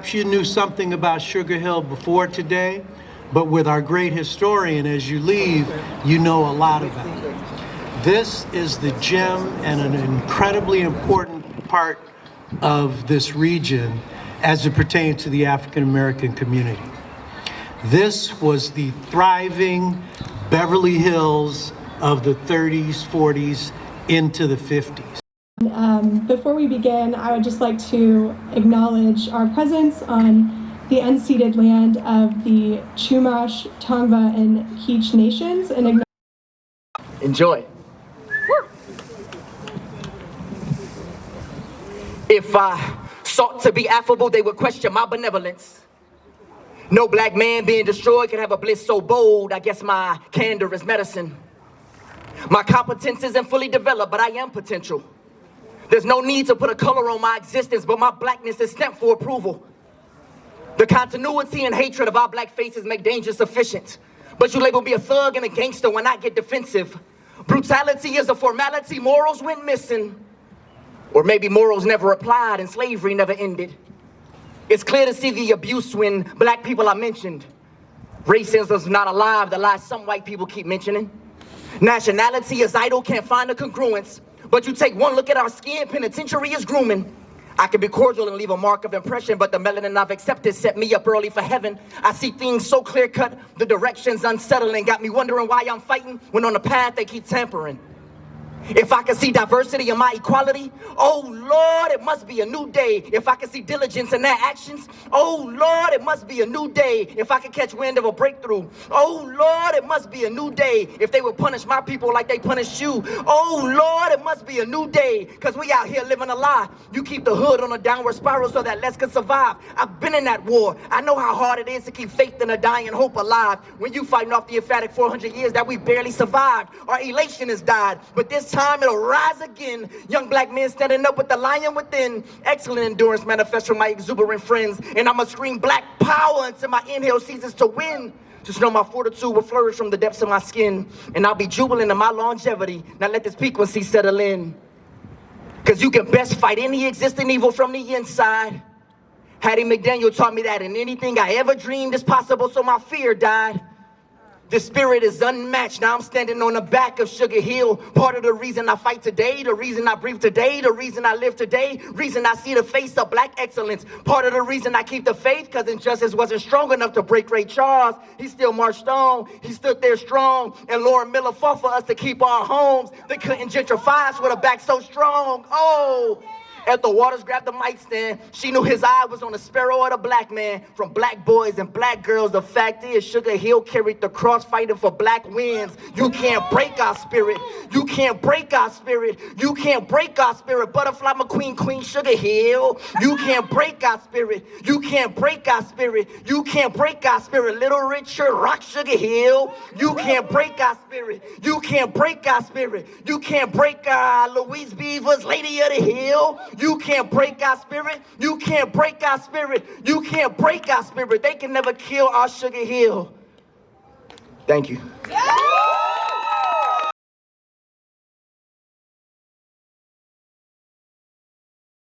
Perhaps you knew something about Sugar Hill before today, but with our great historian, as you leave, you know a lot about it. This is the gem and an incredibly important part of this region as it pertains to the African American community. This was the thriving Beverly Hills of the 30s, 40s, into the 50s. Before we begin, I would just like to acknowledge our presence on the unceded land of the Chumash, Tongva, and Kizh nations. And enjoy. If I sought to be affable, they would question my benevolence. No black man being destroyed could have a bliss so bold. I guess my candor is medicine. My competence isn't fully developed, but I am potential. There's no need to put a color on my existence, but my blackness is stamped for approval. The continuity and hatred of our black faces make danger sufficient. But you label me a thug and a gangster when I get defensive. Brutality is a formality, morals went missing. Or maybe morals never applied and slavery never ended. It's clear to see the abuse when black people are mentioned. Racism's not alive, the lie some white people keep mentioning. Nationality is idle, can't find a congruence. But you take one look at our skin, penitentiary is grooming. I can be cordial and leave a mark of impression, but the melanin I've accepted set me up early for heaven. I see things so clear-cut, the direction's unsettling. Got me wondering why I'm fighting when on the path they keep tampering. If I can see diversity in my equality, oh Lord, it must be a new day. If I can see diligence in their actions, oh Lord, it must be a new day. If I can catch wind of a breakthrough, oh Lord, it must be a new day. If they would punish my people like they punished you, oh Lord, it must be a new day. Cause we out here living a lie. You keep the hood on a downward spiral so that less can survive. I've been in that war. I know how hard it is to keep faith in a dying hope alive. When you fighting off the emphatic 400 years that we barely survived, our elation has died. But this time it'll rise again. Young black men standing up with the lion within. Excellent endurance manifests from my exuberant friends. And I'ma scream black power until my inhale ceases to win. Just know my fortitude will flourish from the depths of my skin. And I'll be jubilant in my longevity. Now let this frequency settle in. Cause you can best fight any existing evil from the inside. Hattie McDaniel taught me that in anything I ever dreamed is possible, so my fear died. The spirit is unmatched. Now I'm standing on the back of Sugar Hill. Part of the reason I fight today, the reason I breathe today, the reason I live today, reason I see the face of black excellence. Part of the reason I keep the faith, because injustice wasn't strong enough to break Ray Charles. He still marched on. He stood there strong. And Lauren Miller fought for us to keep our homes. They couldn't gentrify us with a back so strong. Oh! Ethel Waters grabbed the mic stand. She knew his eye was on the sparrow of the black man. From black boys and black girls, the fact is Sugar Hill carried the cross fighting for black wins. You can't break our spirit. You can't break our spirit. You can't break our spirit. Butterfly McQueen, Queen Sugar Hill. You can't break our spirit. You can't break our spirit. You can't break our spirit. Little Richard, Rock Sugar Hill. You can't break our spirit. You can't break our spirit. You can't break our Louise Beavers, Lady of the Hill. You can't break our spirit. You can't break our spirit. You can't break our spirit. They can never kill our Sugar Hill. Thank you.